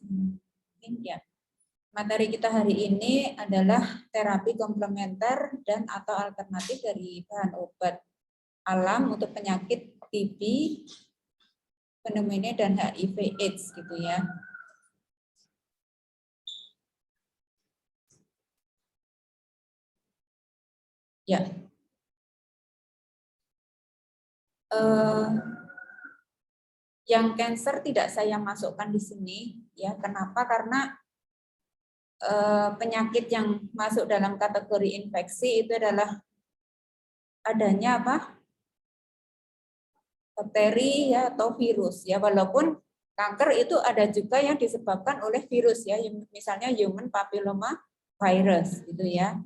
Mungkin ya. Materi kita hari ini adalah terapi komplementer dan atau alternatif dari bahan obat alam untuk penyakit TB, pneumonia dan HIV/AIDS gitu ya. Ya. Yang cancer tidak saya masukkan di sini ya. Kenapa? Karena penyakit yang masuk dalam kategori infeksi itu adalah adanya apa? Bakteri ya atau virus ya. Walaupun kanker itu ada juga yang disebabkan oleh virus ya, misalnya human papilloma virus gitu ya.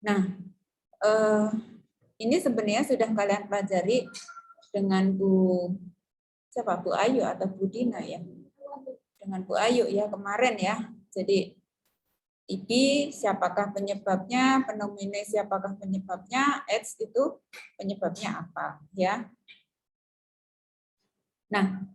Nah, ini sebenarnya sudah kalian pelajari dengan siapa Bu Ayu atau Bu Dina ya, dengan Bu Ayu ya kemarin ya. Jadi TB siapakah penyebabnya, pneumonia siapakah penyebabnya, AIDS itu penyebabnya apa ya. Nah,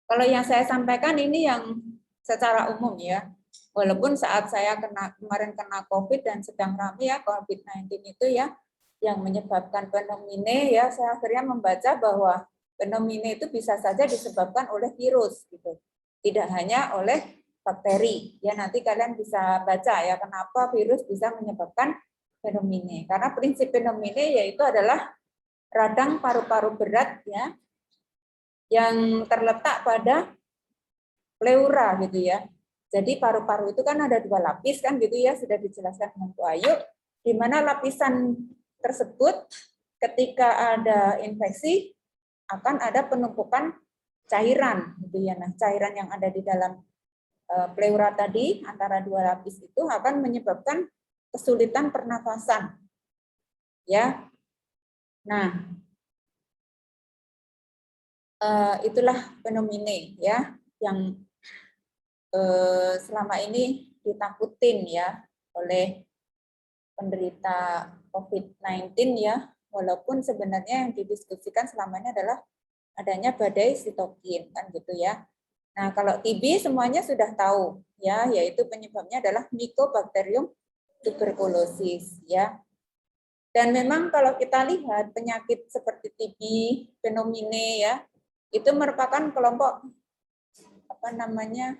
kalau yang saya sampaikan ini yang secara umum ya. Walaupun saat saya kemarin kena COVID dan sedang ramai ya COVID-19 itu ya, yang menyebabkan pneumonia ya, saya akhirnya membaca bahwa pneumonia itu bisa saja disebabkan oleh virus gitu. Tidak hanya oleh bakteri. Ya nanti kalian bisa baca ya kenapa virus bisa menyebabkan pneumonia. Karena prinsip pneumonia yaitu adalah radang paru-paru berat ya yang terletak pada pleura gitu ya. Jadi paru-paru itu kan ada 2 lapis kan gitu ya, sudah dijelaskan dengan Bu Ayu, di mana lapisan tersebut ketika ada infeksi akan ada penumpukan cairan gitu ya. Nah, cairan yang ada di dalam pleura tadi antara 2 lapis itu akan menyebabkan kesulitan pernafasan. Ya. Nah, itulah pneumonia ya yang selama ini ditakutin ya oleh penderita COVID-19 ya, walaupun sebenarnya yang didiskusikan selama ini adalah adanya badai sitokin kan gitu ya. Nah, kalau TB semuanya sudah tahu ya, yaitu penyebabnya adalah Mycobacterium tuberculosis ya. Dan memang kalau kita lihat penyakit seperti TB, pneumonia ya, itu merupakan kelompok apa namanya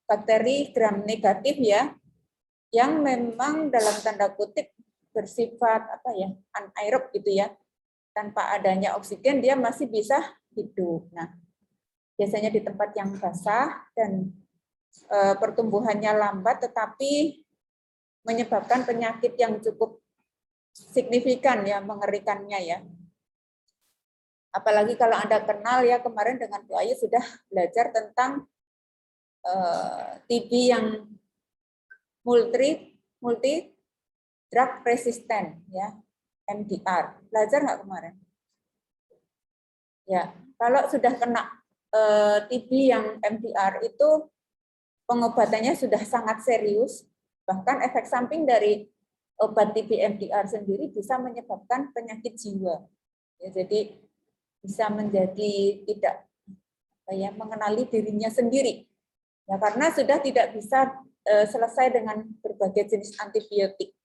bakteri gram negatif ya, yang memang dalam tanda kutip bersifat apa ya anaerob gitu ya, tanpa adanya oksigen dia masih bisa hidup. Nah, biasanya di tempat yang basah dan pertumbuhannya lambat, tetapi menyebabkan penyakit yang cukup signifikan ya, mengerikannya ya. Apalagi kalau Anda kenal ya, kemarin dengan Bu Ayu sudah belajar tentang TB yang multi drug resistant ya, MDR. Belajar nggak kemarin? Ya, kalau sudah kena TB yang MDR itu pengobatannya sudah sangat serius, bahkan efek samping dari obat TB MDR sendiri bisa menyebabkan penyakit jiwa. Ya, jadi bisa menjadi tidak mengenali dirinya sendiri. Ya, karena sudah tidak bisa selesai dengan berbagai jenis antibiotik.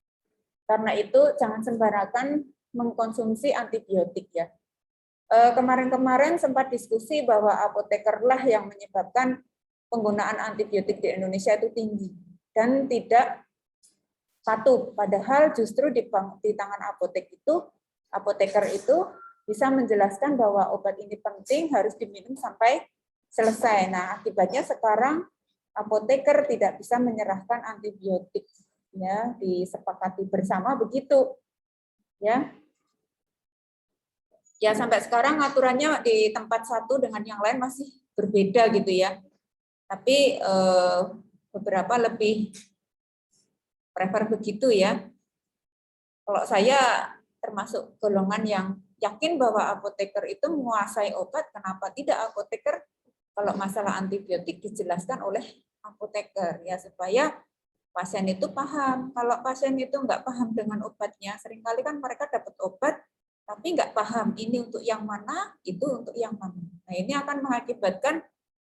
Karena itu jangan sembarangan mengkonsumsi antibiotik ya. Kemarin-kemarin sempat diskusi bahwa apotekerlah yang menyebabkan penggunaan antibiotik di Indonesia itu tinggi dan tidak patuh. Padahal justru di tangan apoteker itu bisa menjelaskan bahwa obat ini penting, harus diminum sampai selesai. Nah, akibatnya sekarang apoteker tidak bisa menyerahkan antibiotik ya, disepakati bersama begitu. Ya. Ya sampai sekarang aturannya di tempat satu dengan yang lain masih berbeda gitu ya. Tapi beberapa lebih prefer begitu ya. Kalau saya termasuk golongan yang yakin bahwa apoteker itu menguasai obat, kenapa tidak apoteker kalau masalah antibiotik dijelaskan oleh apoteker ya, supaya pasien itu paham. Kalau pasien itu nggak paham dengan obatnya, seringkali kan mereka dapat obat tapi nggak paham ini untuk yang mana, itu untuk yang mana. Nah, ini akan mengakibatkan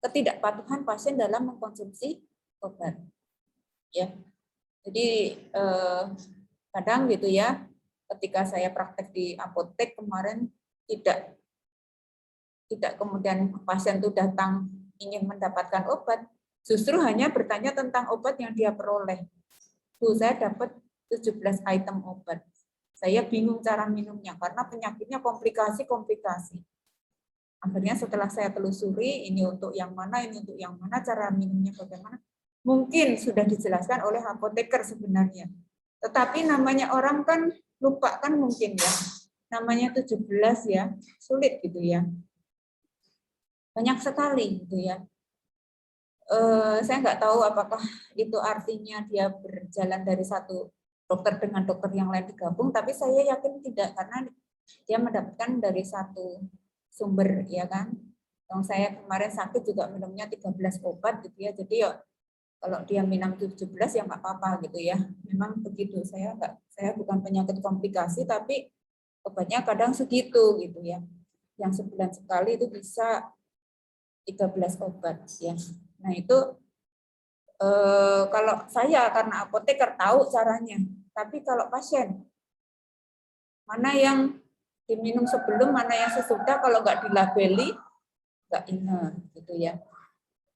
ketidakpatuhan pasien dalam mengkonsumsi obat. Ya, jadi kadang gitu ya, ketika saya praktek di apotek kemarin tidak kemudian pasien itu datang ingin mendapatkan obat, justru hanya bertanya tentang obat yang dia peroleh. Saya dapat 17 item obat. Saya bingung cara minumnya karena penyakitnya komplikasi-komplikasi. Akhirnya setelah saya telusuri, ini untuk yang mana, ini untuk yang mana, cara minumnya bagaimana, mungkin sudah dijelaskan oleh apoteker sebenarnya. Tetapi namanya orang kan lupa kan mungkin ya. Namanya 17 ya, sulit gitu ya. Banyak sekali gitu ya. Saya nggak tahu apakah itu artinya dia berjalan dari satu dokter dengan dokter yang lain digabung, tapi saya yakin tidak karena dia mendapatkan dari satu sumber ya kan. Yang saya kemarin sakit juga minumnya 13 obat gitu ya. Jadi ya kalau dia minum 17 ya nggak apa-apa gitu ya. Memang begitu. Saya bukan penyakit komplikasi tapi obatnya kadang segitu gitu ya. Yang sebulan sekali itu bisa 13 obat ya. Nah itu kalau saya karena apoteker tahu caranya, tapi kalau pasien mana yang diminum sebelum, mana yang sesudah, kalau nggak dilabeli nggak ingat gitu ya.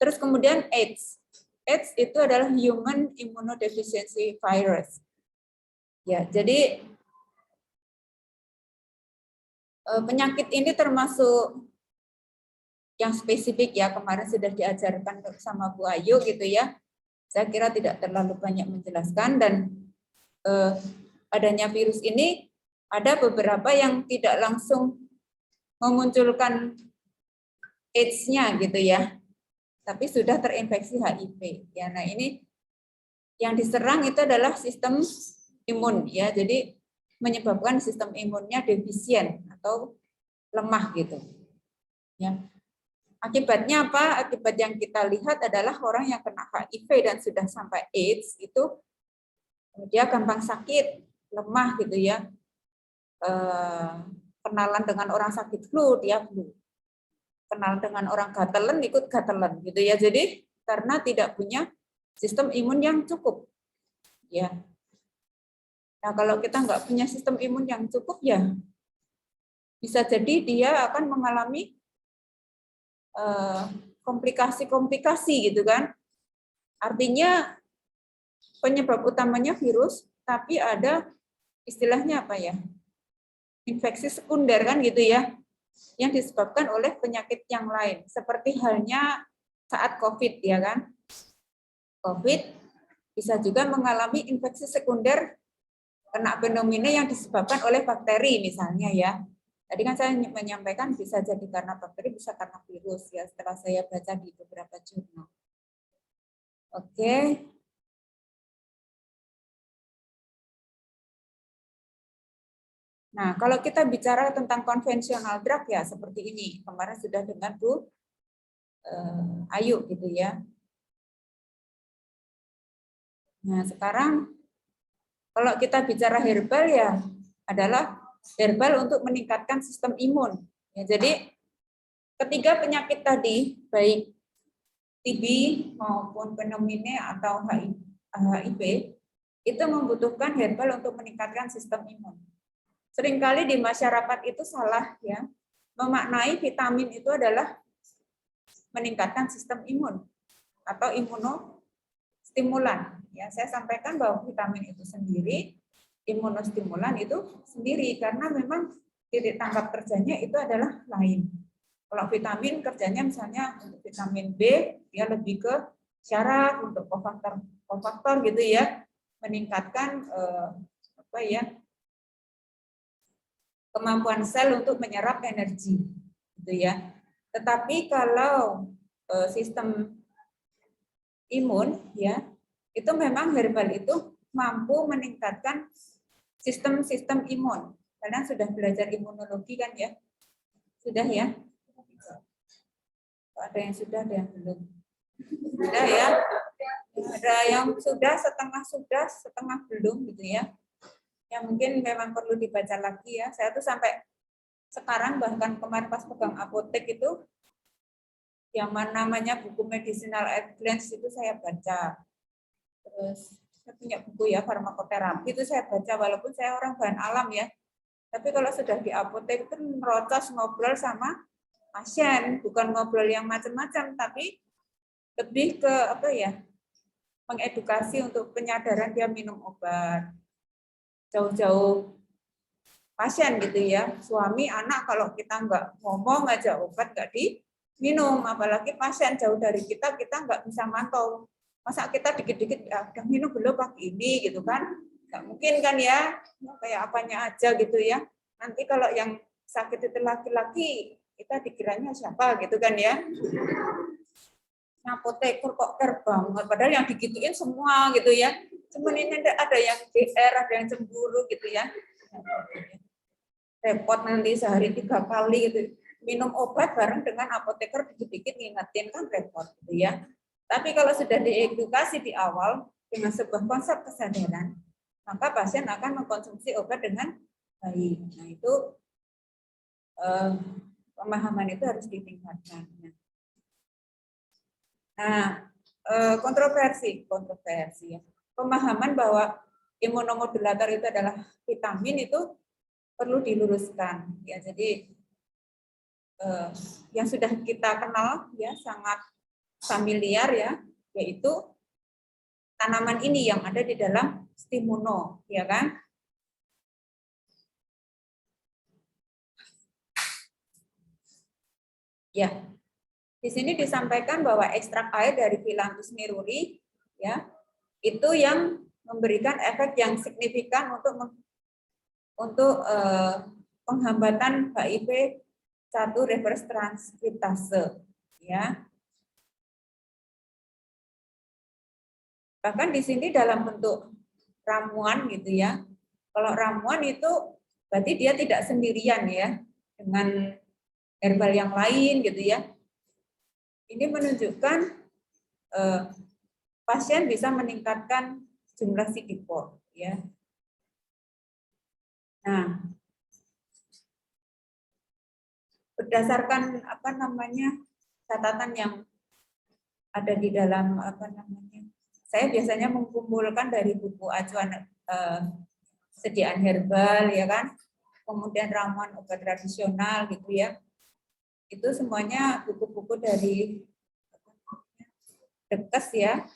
Terus kemudian AIDS. AIDS itu adalah Human Immunodeficiency Virus. Ya, jadi penyakit ini termasuk yang spesifik ya, kemarin sudah diajarkan sama Bu Ayu gitu ya. Saya kira tidak terlalu banyak menjelaskan dan adanya virus ini ada beberapa yang tidak langsung memunculkan AIDS-nya gitu ya, tapi sudah terinfeksi HIV. Ya, nah ini yang diserang itu adalah sistem imun ya, jadi menyebabkan sistem imunnya defisien atau lemah gitu. Ya. Akibatnya apa? Akibat yang kita lihat adalah orang yang kena HIV dan sudah sampai AIDS itu dia gampang sakit, lemah gitu ya. Kenalan dengan orang sakit flu, dia flu. Kenal dengan orang gatelan, ikut gatelan gitu ya. Jadi karena tidak punya sistem imun yang cukup. Ya. Nah, kalau kita nggak punya sistem imun yang cukup ya bisa jadi dia akan mengalami komplikasi-komplikasi gitu kan. Artinya penyebab utamanya virus, tapi ada istilahnya apa ya? Infeksi sekunder kan gitu ya, yang disebabkan oleh penyakit yang lain. Seperti halnya saat COVID ya kan. COVID bisa juga mengalami infeksi sekunder kena fenomena yang disebabkan oleh bakteri misalnya ya. Tadi kan saya menyampaikan bisa jadi karena bakteri, bisa karena virus ya, setelah saya baca di beberapa jurnal. Oke. Nah, kalau kita bicara tentang konvensional drug ya seperti ini. Kemarin sudah dengar Bu Ayu gitu ya. Nah, sekarang kalau kita bicara herbal ya adalah herbal untuk meningkatkan sistem imun. Ya, jadi ketiga penyakit tadi, baik TB maupun pneumonia atau HIV, itu membutuhkan herbal untuk meningkatkan sistem imun. Seringkali di masyarakat itu salah ya, memaknai vitamin itu adalah meningkatkan sistem imun atau imunostimulan. Ya, saya sampaikan bahwa vitamin itu sendiri, imunostimulan itu sendiri karena memang titik tangkap kerjanya itu adalah lain. Kalau vitamin kerjanya misalnya untuk vitamin B dia lebih ke syaraf, untuk kofaktor gitu ya, meningkatkan apa ya, kemampuan sel untuk menyerap energi gitu ya. Tetapi kalau sistem imun ya, itu memang herbal itu mampu meningkatkan sistem imun. Kalian sudah belajar imunologi kan ya? Sudah ya? Ada yang sudah, ada yang belum. Sudah ya? Ada yang sudah, setengah belum gitu ya. Yang mungkin memang perlu dibaca lagi ya. Saya tuh sampai sekarang bahkan kemarin pas pegang apotek itu, yang namanya buku medicinal advance itu saya baca. Terus saya punya buku ya farmakoterapi itu saya baca, walaupun saya orang bahan alam ya. Tapi kalau sudah di apotek itu merocos ngobrol sama pasien, bukan ngobrol yang macam-macam, tapi lebih ke apa ya, mengedukasi untuk penyadaran dia minum obat. Jauh-jauh pasien gitu ya, suami, anak kalau kita nggak ngomong aja obat nggak diminum, apalagi pasien jauh dari kita nggak bisa mantau. Masa kita dikit-dikit, udah minum belum pagi ini gitu kan? Nggak mungkin kan ya, kayak apanya aja gitu ya. Nanti kalau yang sakit itu laki-laki, kita dikiranya siapa gitu kan ya. Apoteker kok terbang, padahal yang digituin semua gitu ya. Cuman ini ada yang GR, ada yang cemburu gitu ya. Repot nanti sehari 3 kali gitu. Minum obat bareng dengan apoteker dikit-dikit ngingetin kan repot gitu ya. Tapi kalau sudah diedukasi di awal dengan sebuah konsep kesadaran, maka pasien akan mengkonsumsi obat dengan baik. Nah itu pemahaman itu harus ditingkatkan. Nah, kontroversi ya. Pemahaman bahwa imunomodulator itu adalah vitamin itu perlu diluruskan ya. Jadi yang sudah kita kenal ya, sangat familiar ya, yaitu tanaman ini yang ada di dalam Stimuno, ya kan? Ya. Di sini disampaikan bahwa ekstrak air dari Phyllanthus neruri ya, itu yang memberikan efek yang signifikan untuk penghambatan HIV 1 reverse transkriptase ya. Bahkan di sini dalam bentuk ramuan gitu ya. Kalau ramuan itu berarti dia tidak sendirian ya dengan herbal yang lain gitu ya. Ini menunjukkan pasien bisa meningkatkan jumlah CD4 ya. Nah, berdasarkan apa namanya catatan yang ada di dalam apa namanya, saya biasanya mengumpulkan dari buku acuan sediaan herbal ya kan, kemudian ramuan obat tradisional gitu ya. Itu semuanya buku-buku dari Dekes ya.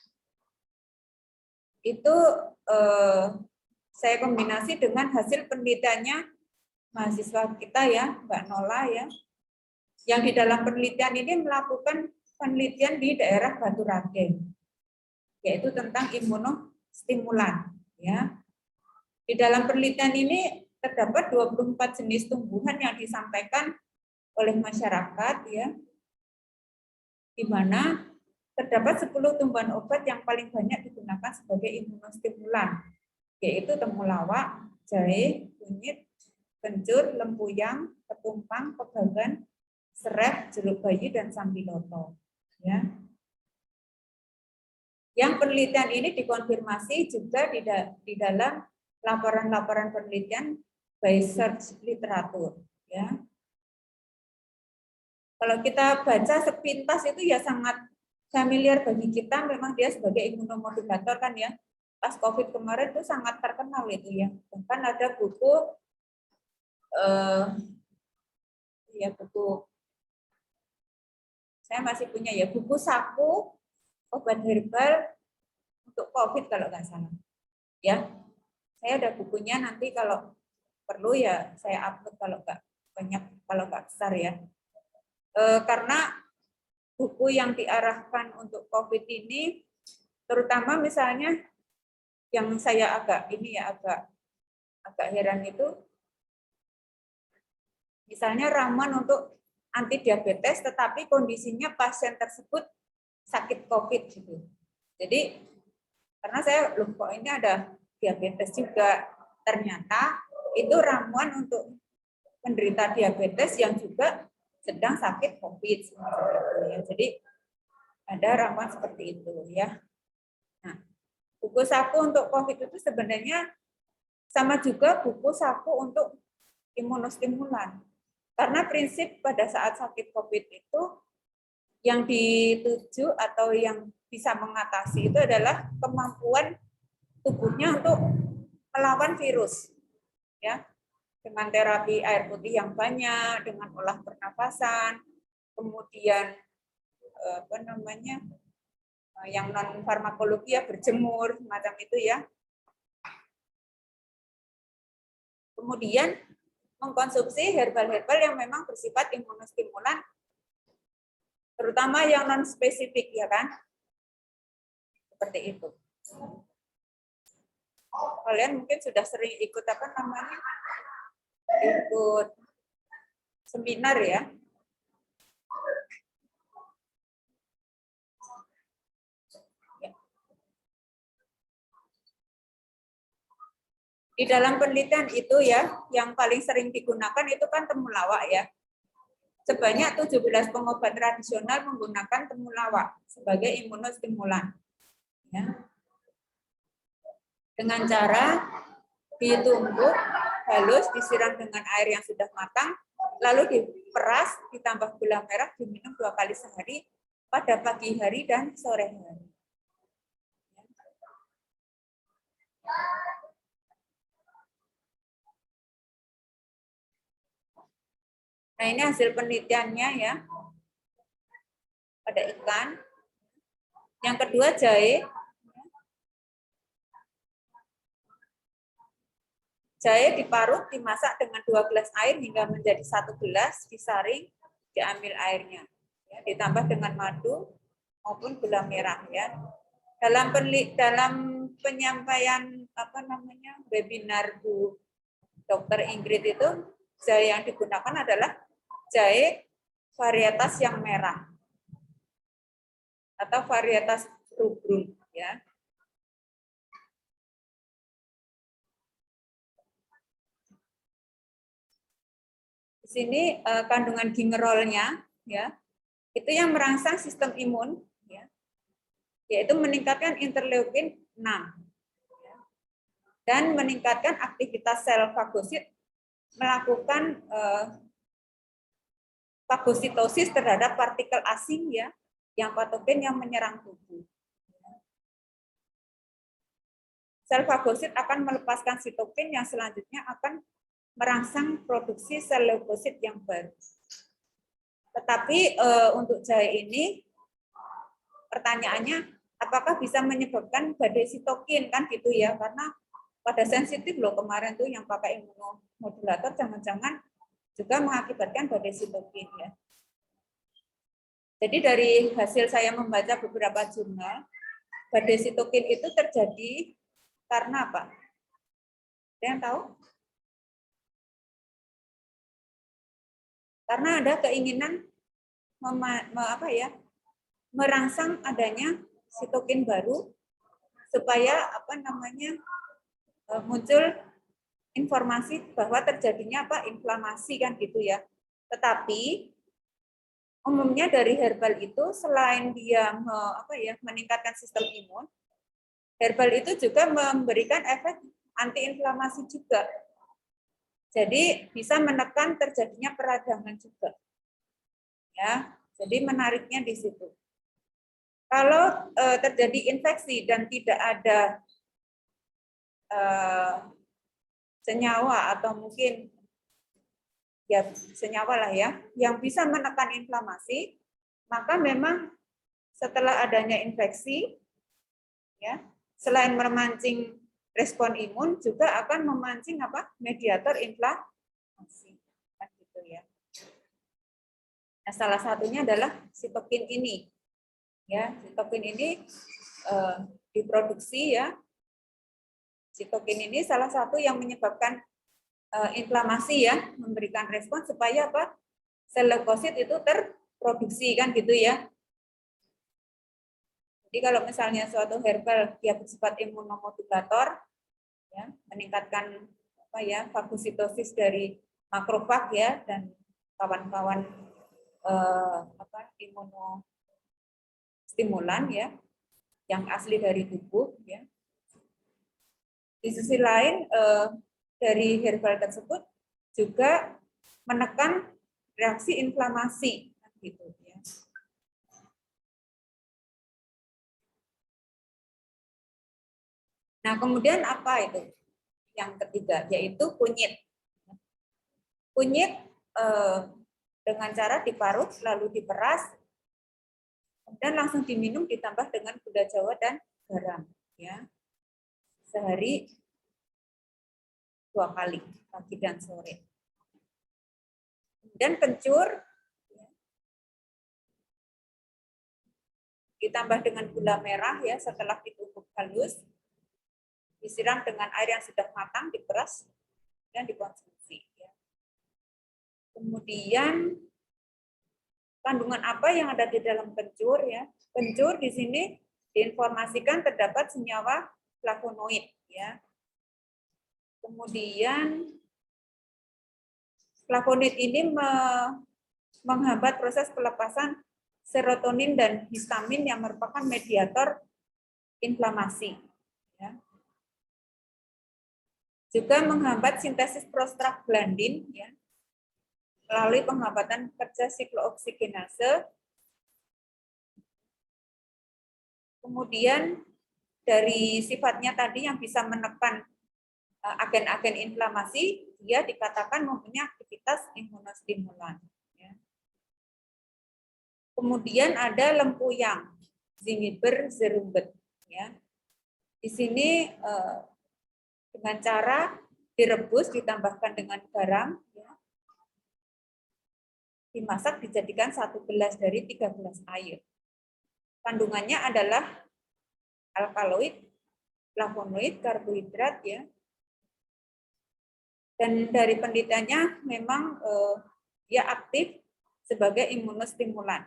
Itu saya kombinasi dengan hasil penelitiannya mahasiswa kita ya, Mbak Nola ya. Yang di dalam penelitian ini melakukan penelitian di daerah Batu Raden, yaitu tentang imunostimulan ya. Di dalam penelitian ini terdapat 24 jenis tumbuhan yang disampaikan oleh masyarakat ya, di mana terdapat 10 tumbuhan obat yang paling banyak digunakan sebagai imunostimulan, yaitu temulawak, jahe, kunyit, kencur, lempuyang, ketumpang, pegangan, serai, jeruk bayi, dan sambiloto. Ya. Yang penelitian ini dikonfirmasi juga di dalam laporan-laporan penelitian by search literatur. Ya. Kalau kita baca sepintas itu ya sangat familiar bagi kita, memang dia sebagai imunomodulator kan ya. Pas COVID kemarin itu sangat terkenal itu ya. Bahkan ada buku buku saya masih punya ya, buku saku obat herbal untuk COVID kalau nggak salah. Ya, saya ada bukunya, nanti kalau perlu ya saya upload kalau nggak banyak, kalau nggak besar ya. Karena buku yang diarahkan untuk COVID ini, terutama misalnya yang saya agak heran itu, misalnya ramuan untuk anti diabetes, tetapi kondisinya pasien tersebut sakit COVID gitu. Jadi karena saya loh kok ini ada diabetes juga, ternyata itu ramuan untuk penderita diabetes yang juga sedang sakit COVID. Jadi ada ramuan seperti itu ya. Nah, buku saku untuk COVID itu sebenarnya sama juga buku saku untuk imunostimulan. Karena prinsip pada saat sakit COVID itu yang dituju atau yang bisa mengatasi itu adalah kemampuan tubuhnya untuk melawan virus, ya, dengan terapi air putih yang banyak, dengan olah pernafasan, kemudian apa namanya yang non farmakologi ya, berjemur semacam itu ya. Kemudian mengkonsumsi herbal-herbal yang memang bersifat imunostimulan, terutama yang non spesifik ya kan, seperti itu. Kalian mungkin sudah sering ikut apa namanya, ikut seminar ya. Di dalam penelitian itu ya, yang paling sering digunakan itu kan temulawak ya. Sebanyak 17 pengobat tradisional menggunakan temulawak sebagai imunostimulan. Ya. Dengan cara ditumbuk, halus, disiram dengan air yang sudah matang, lalu diperas, ditambah gula merah, diminum 2 kali sehari pada pagi hari dan sore hari. Nah, ini hasil penelitiannya ya, pada ikan. Yang kedua, jahe. Jahe diparut, dimasak dengan 2 gelas air hingga menjadi 1 gelas, disaring, diambil airnya. Ya, ditambah dengan madu maupun gula merah ya. Dalam penyampaian apa namanya webinar Bu Dr. Ingrid itu, jahe yang digunakan adalah jahe varietas yang merah atau varietas rubrum ya. Di sini kandungan gingerolnya ya, itu yang merangsang sistem imun ya, yaitu meningkatkan interleukin 6 ya, dan meningkatkan aktivitas sel fagosit, melakukan fagositosis terhadap partikel asing ya, yang patogen yang menyerang tubuh. Sel fagosit akan melepaskan sitokin yang selanjutnya akan merangsang produksi sel leukosit yang baru. Tetapi untuk jahe ini pertanyaannya, apakah bisa menyebabkan badai sitokin kan gitu ya? Karena pada sensitif loh kemarin tuh yang pakai imunomodulator, jangan-jangan juga mengakibatkan badai sitokin ya. Jadi dari hasil saya membaca beberapa jurnal, badai sitokin itu terjadi karena apa? Ada yang tahu? Karena ada keinginan merangsang adanya sitokin baru supaya apa namanya muncul informasi bahwa terjadinya apa inflamasi kan gitu ya. Tetapi umumnya dari herbal itu selain dia meningkatkan sistem imun, herbal itu juga memberikan efek antiinflamasi juga. Jadi bisa menekan terjadinya peradangan juga. Ya, jadi menariknya di situ. Kalau terjadi infeksi dan tidak ada senyawa atau mungkin ya senyawa lah ya yang bisa menekan inflamasi, maka memang setelah adanya infeksi ya, selain memancing respon imun juga akan memancing apa? Mediator inflamasi. Gitu ya. Nah, salah satunya adalah sitokin ini. Ya, sitokin ini diproduksi ya. Sitokin ini salah satu yang menyebabkan inflamasi ya, memberikan respon supaya apa? Sel leukosit itu terproduksi kan gitu ya. Jadi kalau misalnya suatu herbal dia bersifat imunomodulator, ya, meningkatkan apa ya fagositosis dari makrofag ya dan kawan-kawan imunostimulan ya yang asli dari tubuh ya. Di sisi lain dari herbal tersebut juga menekan reaksi inflamasi gitu ya. Nah, kemudian apa itu? Yang ketiga yaitu kunyit. Kunyit dengan cara diparut lalu diperas, kemudian langsung diminum ditambah dengan gula Jawa dan garam ya. Sehari 2 kali, pagi dan sore. Kemudian kencur ditambah dengan gula merah ya, setelah ditumbuk halus, disiram dengan air yang sudah matang, diperas dan dikonsumsi ya. Kemudian kandungan apa yang ada di dalam kencur ya? Kencur di sini diinformasikan terdapat senyawa flavonoid ya. Kemudian flavonoid ini menghambat proses pelepasan serotonin dan histamin yang merupakan mediator inflamasi ya. Juga menghambat sintesis prostaglandin ya, melalui penghambatan kerja siklooksigenase. Kemudian dari sifatnya tadi yang bisa menekan agen-agen inflamasi, dia dikatakan mempunyai aktivitas imunostimulan. Ya. Kemudian ada lempuyang, Zingiber zerumbet. Ya. Di sini dengan cara direbus, ditambahkan dengan garam, ya. Dimasak, dijadikan 1 gelas dari 3 gelas air. Kandungannya adalah alkaloid, flavonoid, karbohidrat ya. Dan dari penelitiannya memang dia aktif sebagai imunostimulan.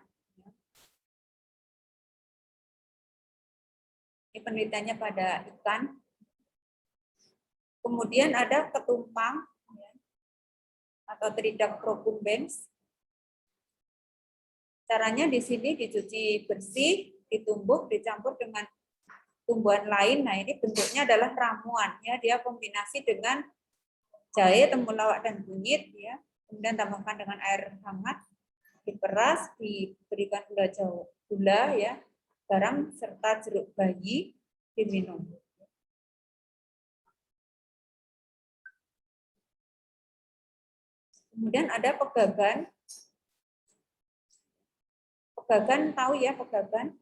Ini penelitiannya pada ikan. Kemudian ada ketumpang ya, atau Tridac procumbens. Caranya di sini dicuci bersih, ditumbuk, dicampur dengan tumbuhan lain. Nah, ini bentuknya adalah ramuan ya, dia kombinasi dengan jahe, temulawak dan kunyit ya. Kemudian tambahkan dengan air hangat, diperas, diberikan gula Jawa, gula ya, garam serta jeruk bayi, diminum. Kemudian ada pegagan. Pegagan tahu ya pegagan?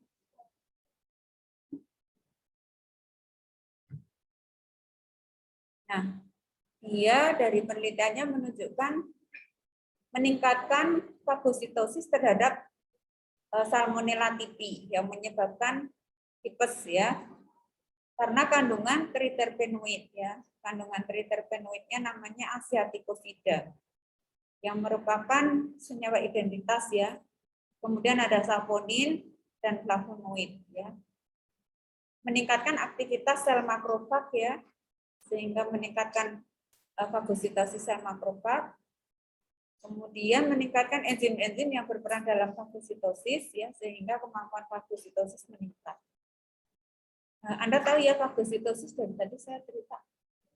Nah, dia dari penelitiannya menunjukkan meningkatkan fagositosis terhadap Salmonella typhi yang menyebabkan tipes ya. Karena kandungan triterpenoid ya. Kandungan triterpenoidnya namanya Asiaticovida yang merupakan senyawa identitas ya. Kemudian ada saponin dan flavonoid ya. Meningkatkan aktivitas sel makrofag ya, sehingga meningkatkan fagositosis sel makrofag. Kemudian meningkatkan enzim-enzim yang berperan dalam fagositosis ya, sehingga kemampuan fagositosis meningkat. Nah, Anda tahu ya fagositosis, dari tadi saya cerita.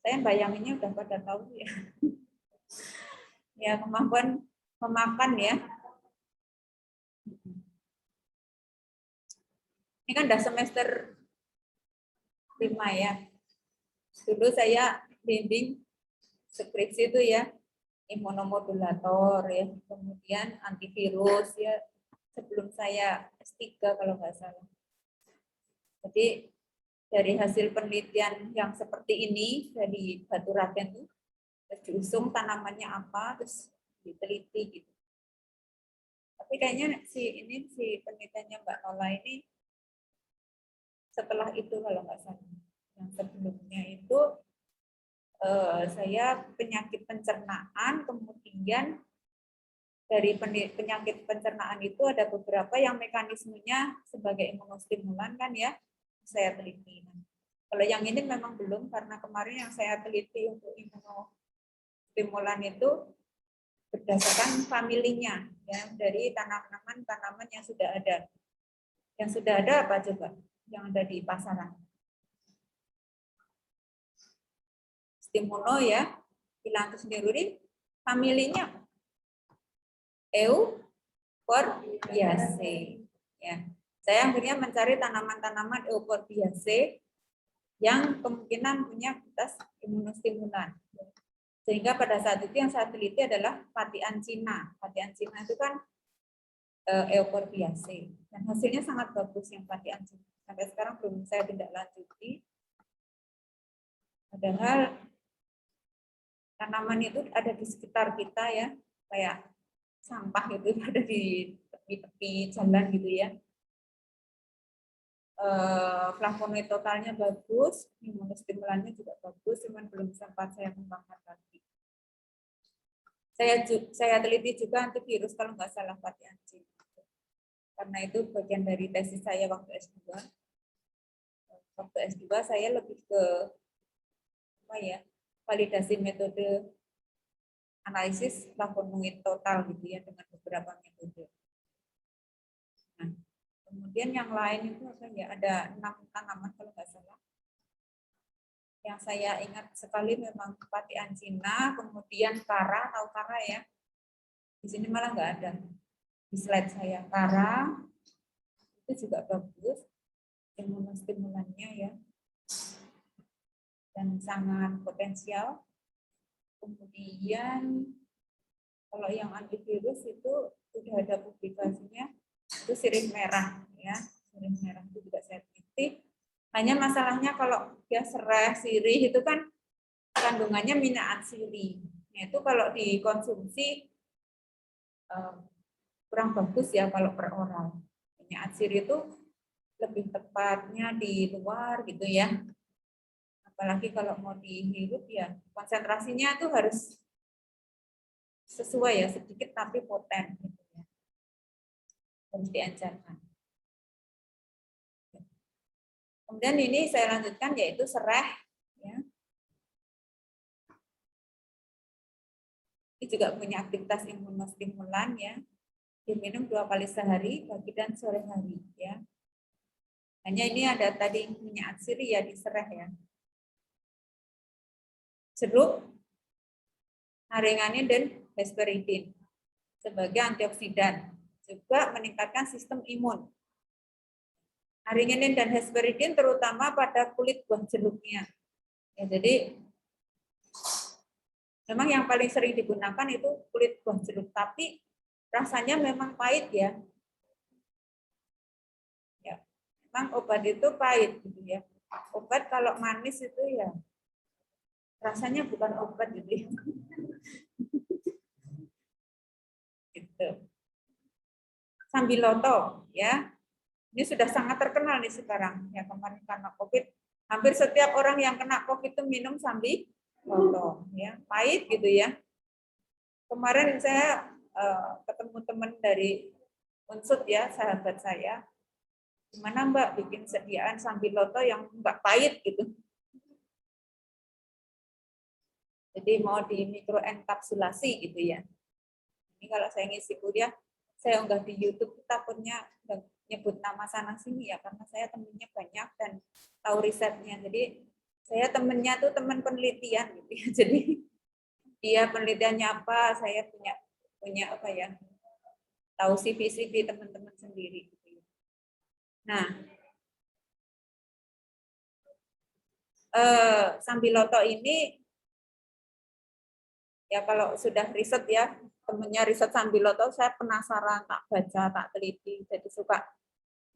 Saya bayanginnya udah pada tahu ya. Ya, kemampuan memakan ya. Ini kan udah semester 5 ya. Dulu saya bimbing skripsi itu ya, imunomodulator ya, kemudian antivirus ya, sebelum saya S3 kalau nggak salah. Jadi dari hasil penelitian yang seperti ini dari batu raden itu, terus diusung tanamannya apa, terus diteliti gitu. Tapi kayaknya si penelitiannya Mbak Nola ini setelah itu kalau nggak salah. Yang sebelumnya itu saya penyakit pencernaan, kemudian dari penyakit pencernaan itu ada beberapa yang mekanismenya sebagai imunostimulan kan ya, saya teliti. Kalau yang ini memang belum, karena kemarin yang saya teliti untuk imunostimulan itu berdasarkan familinya ya, dari tanaman yang sudah ada. Yang sudah ada apa coba? Yang ada di pasaran. Stimulo ya, Phyllanthus neruri, familinya Euphorbiaceae. Ya. Saya akhirnya mencari tanaman-tanaman Euphorbiaceae yang kemungkinan punya aktivitas imunostimulan. Sehingga pada saat itu yang saya teliti adalah Fathian Cina. Fathian Cina itu kan Euphorbiaceae. Dan hasilnya sangat bagus yang Fathian Cina. Sampai sekarang belum saya tindak lanjuti. Padahal tanaman itu ada di sekitar kita ya, kayak sampah itu ada di tepi-tepi jalan gitu ya. Flavonoid totalnya bagus, imunostimulannya juga bagus, cuman belum sempat saya kembangkan lagi. Saya teliti juga antivirus kalau nggak salah Fathian Cina. Karena itu bagian dari tesis saya waktu S2. Waktu S2 saya lebih ke apa ya? Validasi metode analisis flavonoid total gitu ya dengan beberapa metode. Nah, kemudian yang lain itu apa ya? Ada 6 tanaman kalau nggak salah. Yang saya ingat sekali memang Fathian Cina, kemudian Kara, tahu Kara ya? Di sini malah nggak ada. Di slide saya Kara itu juga bagus imunostimulannya ya. Dan sangat potensial. Kemudian kalau yang antivirus itu sudah ada publikasinya, itu sirih merah ya, sirih merah itu juga saya teliti. Hanya masalahnya kalau dia serai sirih itu kan kandungannya minyak atsiri. Nah, itu kalau dikonsumsi kurang bagus ya kalau per oral. Minyak atsiri itu lebih tepatnya di luar gitu ya. Apalagi kalau mau dihirup ya konsentrasinya itu harus sesuai ya, sedikit tapi poten gitu ya. Harus diajarkan. Kemudian ini saya lanjutkan yaitu sereh ya. Ini juga punya aktivitas imunostimulan ya. Diminum 2 kali sehari, pagi dan sore hari ya. Hanya ini ada tadi minyak atsiri ya di sereh ya. Jeruk, naringanin dan hesperidin sebagai antioksidan, juga meningkatkan sistem imun. Naringanin dan hesperidin terutama pada kulit buah jeruknya. Ya, jadi memang yang paling sering digunakan itu kulit buah jeruk, tapi rasanya memang pahit ya. Ya, memang obat itu pahit gitu ya. Obat kalau manis itu ya rasanya bukan obat gitu ya. Gitu. Sambiloto ya. Ini sudah sangat terkenal nih sekarang. Ya kemarin karena Covid, hampir setiap orang yang kena Covid itu minum sambiloto ya. Pahit gitu ya. Kemarin saya ketemu teman dari Unsut ya, sahabat saya. Gimana Mbak bikin sediaan sambiloto yang enggak pahit gitu. Jadi mau di mikroenkapsulasi gitu ya. Ini kalau saya ngisi kuliah, saya unggah di YouTube takutnya nyebut nama sana sini ya, karena saya temennya banyak dan tahu risetnya. Jadi saya temennya tuh teman penelitian gitu ya. Jadi dia penelitiannya apa, saya punya apa ya, tahu CV teman-teman sendiri gitu ya. Nah, sambiloto ini ya kalau sudah riset ya, temennya riset sambiloto, saya penasaran, tak baca, tak teliti, jadi suka.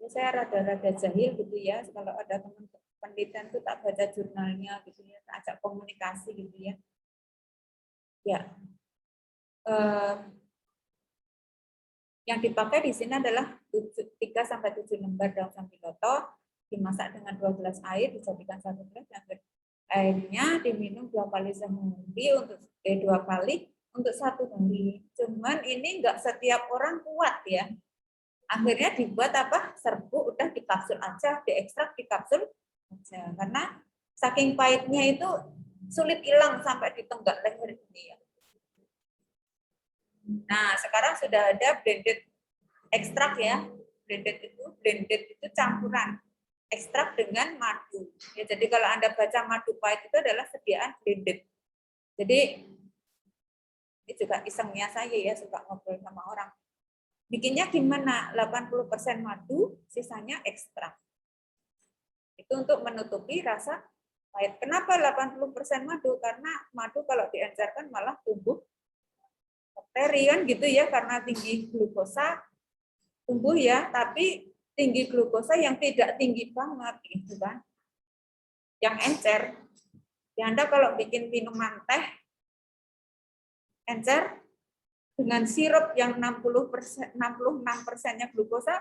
Ya, saya rada-rada jahil gitu ya, kalau ada teman penelitian itu tak baca jurnalnya gitu ya, tak ajak komunikasi gitu ya. Ya, yang dipakai di sini adalah 3-7 lembar daun sambiloto, dimasak dengan 12 air, dijadikan 1 gelas, dan airnya diminum 2 kali sehari untuk 2 kali untuk 1 hari. Cuman ini enggak setiap orang kuat ya. Akhirnya dibuat apa? Serbuk, udah di kapsul aja, diekstrak di kapsul aja. Karena saking pahitnya itu sulit hilang sampai di tenggak leher ini ya. Nah, sekarang sudah ada blended ekstrak ya. Blended itu campuran ekstrak dengan madu. Ya, jadi kalau Anda baca madu pahit itu adalah sediaan blended. Jadi ini juga isengnya saya ya, suka ngobrol sama orang. Bikinnya gimana? 80% madu, sisanya ekstrak. Itu untuk menutupi rasa pahit. Kenapa 80% madu? Karena madu kalau diencerkan malah tumbuh bakteri kan gitu ya, karena tinggi glukosa tumbuh ya, tapi tinggi glukosa yang tidak tinggi banget gitu kan. Yang encer. Ya Anda kalau bikin minuman teh encer dengan sirup yang 66%-nya glukosa,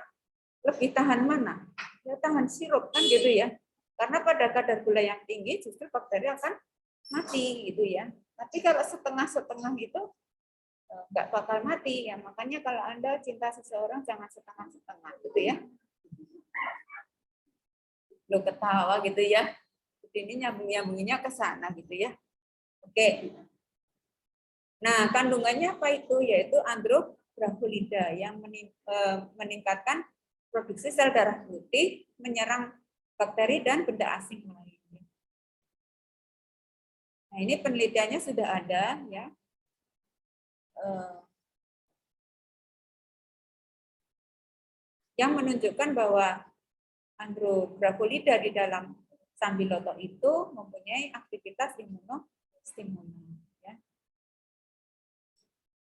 lebih tahan mana? Ya tahan sirup kan gitu ya. Karena pada kadar gula yang tinggi justru bakteri akan mati gitu ya. Tapi kalau setengah-setengah itu nggak bakal mati ya. Makanya kalau Anda cinta seseorang jangan setengah-setengah gitu ya. Lo ketawa gitu ya. Ini nyambung-nyambunginnya ke sana gitu ya. Oke. Nah, kandungannya apa itu? Yaitu andrografolida yang meningkatkan produksi sel darah putih, menyerang bakteri dan benda asing lainnya. Nah, ini penelitiannya sudah ada ya. Yang menunjukkan bahwa andrografolida di dalam sambiloto itu mempunyai aktivitas imunostimulan.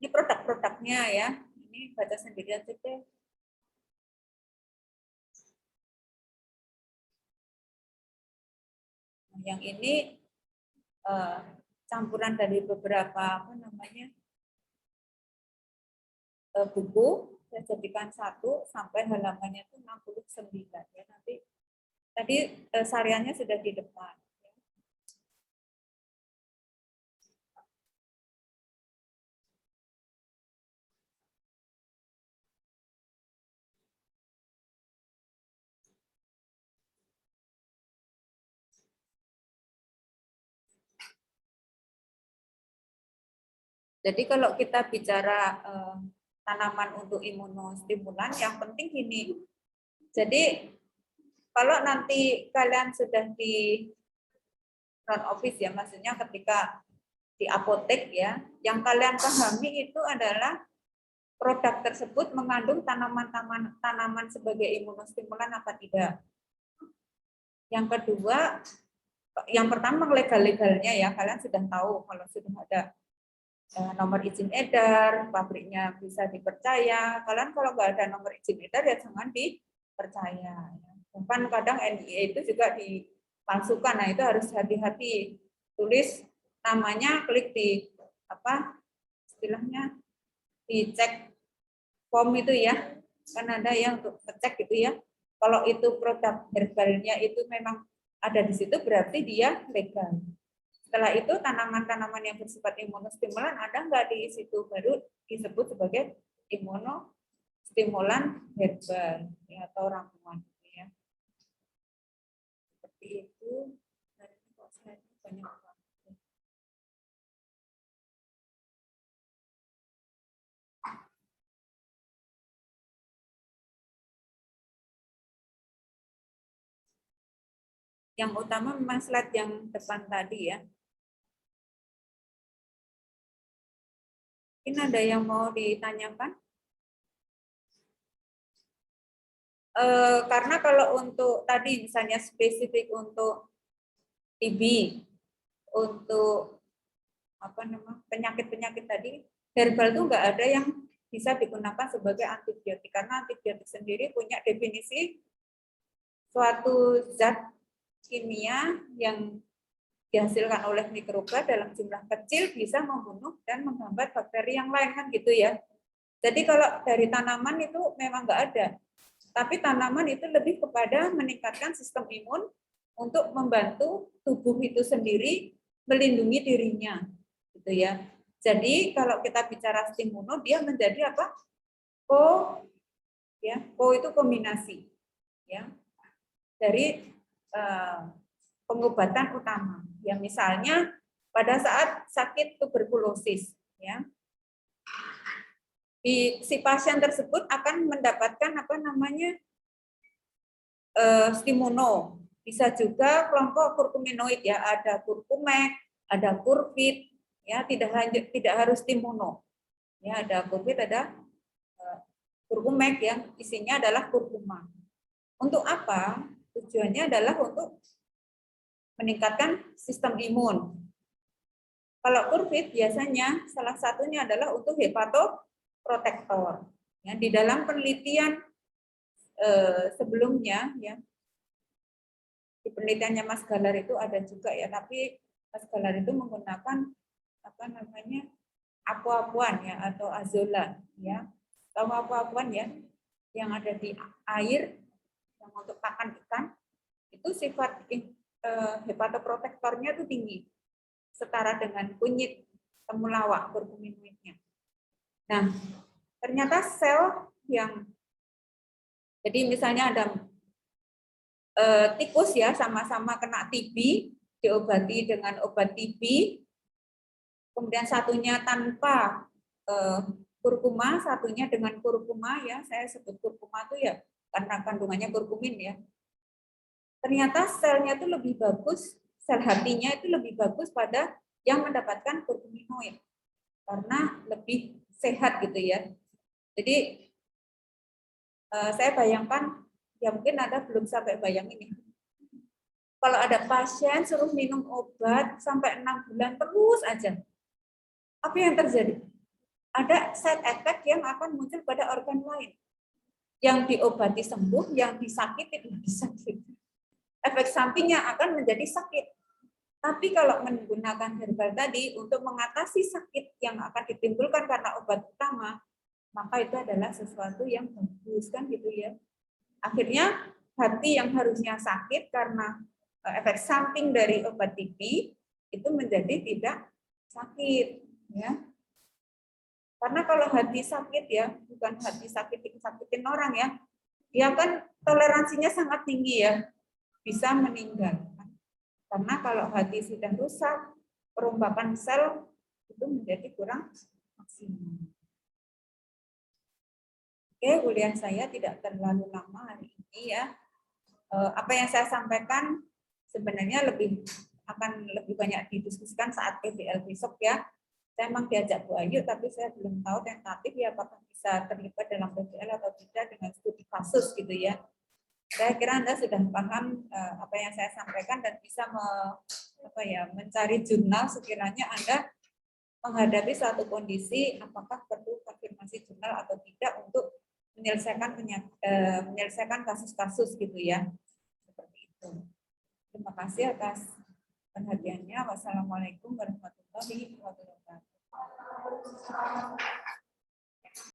Ini produk-produknya ya. Ini baca sendiri aja deh. Nah, yang ini campuran dari beberapa buku. Saya jadikan satu sampai halamannya itu 69 ya. Nanti tadi sariannya sudah di depan. Jadi kalau kita bicara tanaman untuk imunostimulan, yang penting gini. Jadi kalau nanti kalian sudah di front office ya, maksudnya ketika di apotek ya, yang kalian pahami itu adalah produk tersebut mengandung tanaman sebagai imunostimulan apa tidak. Yang kedua, yang pertama legal-legalnya ya, kalian sudah tahu kalau sudah ada nomor izin edar, pabriknya bisa dipercaya. Kalian kalau nggak ada nomor izin edar ya jangan dipercaya. Bahkan kadang NIE itu juga dipalsukan. Nah itu harus hati-hati. Tulis namanya, klik di apa istilahnya dicek form itu ya. Kan ada yang untuk ngecek gitu ya. Kalau itu produk herbalnya itu memang ada di situ berarti dia legal. Setelah itu tanaman-tanaman yang bersifat imunostimulan ada nggak di situ, baru disebut sebagai imunostimulan herbal ya, atau ramuan ya. Seperti itu. Banyak banget. Yang utama memang slide yang depan tadi ya. Ini ada yang mau ditanyakan? Karena kalau untuk tadi misalnya spesifik untuk TB, untuk penyakit-penyakit tadi, herbal itu nggak ada yang bisa digunakan sebagai antibiotik karena antibiotik sendiri punya definisi suatu zat kimia yang dihasilkan oleh mikroba dalam jumlah kecil bisa membunuh dan menghambat bakteri yang lain kan gitu ya. Jadi kalau dari tanaman itu memang nggak ada, tapi tanaman itu lebih kepada meningkatkan sistem imun untuk membantu tubuh itu sendiri melindungi dirinya, gitu ya. Jadi kalau kita bicara stimulo, dia menjadi apa? Co itu kombinasi, ya, dari pengobatan utama. Ya misalnya pada saat sakit tuberkulosis, ya, si pasien tersebut akan mendapatkan stimuno. Bisa juga kelompok kurkuminoid ya, ada kurkumek, ada kurkit, Ya, tidak harus tim mono. Ya, ada COVID, ada kurkumek yang isinya adalah kurkuma. Untuk apa? Tujuannya adalah untuk meningkatkan sistem imun. Kalau COVID biasanya salah satunya adalah untuk hepatoprotektor. Ya, di dalam penelitian sebelumnya, ya, di penelitiannya Mas Galar itu ada juga ya, tapi Mas Galar itu menggunakan apa namanya aquapuan ya atau azola ya. Tahu aquapuan ya, yang ada di air yang untuk pakan ikan itu sifat hepatoprotektornya itu tinggi, setara dengan kunyit temulawak kurkuminoidnya. Nah, ternyata sel yang jadi misalnya ada tikus ya sama-sama kena TB, diobati dengan obat TB, kemudian satunya tanpa kurkuma, satunya dengan kurkuma ya, saya sebut kurkuma itu ya karena kandungannya kurkumin ya. Ternyata selnya itu lebih bagus, sel hatinya itu lebih bagus pada yang mendapatkan kurkuminoid karena lebih sehat gitu ya. Jadi saya bayangkan ya mungkin Anda belum sampai bayangin ini. Kalau ada pasien suruh minum obat sampai 6 bulan terus aja, apa yang terjadi? Ada side effect yang akan muncul pada organ lain. Yang diobati sembuh, yang disakiti lebih sakit. Efek sampingnya akan menjadi sakit. Tapi kalau menggunakan herbal tadi untuk mengatasi sakit yang akan ditimbulkan karena obat utama, maka itu adalah sesuatu yang bagus kan gitu ya. Akhirnya hati yang harusnya sakit karena efek samping dari obat TB itu menjadi tidak sakit ya. Karena kalau hati sakit ya, bukan hati sakitin orang ya, dia kan toleransinya sangat tinggi ya, bisa meninggal. Karena kalau hati sudah rusak, perombakan sel itu menjadi kurang maksimal. Oke, kuliah saya tidak terlalu lama hari ini ya. Apa yang saya sampaikan sebenarnya akan lebih banyak didiskusikan saat PBL besok ya. Saya memang diajak Bu Ayu, tapi saya belum tahu tentatif ya apakah bisa terlibat dalam PBL atau tidak dengan studi kasus gitu ya. Saya kira Anda sudah paham apa yang saya sampaikan dan bisa mencari jurnal sekiranya Anda menghadapi suatu kondisi apakah perlu konfirmasi jurnal atau tidak untuk menyelesaikan kasus-kasus gitu ya. Seperti itu. Terima kasih atas perhatiannya. Wassalamualaikum warahmatullahi wabarakatuh.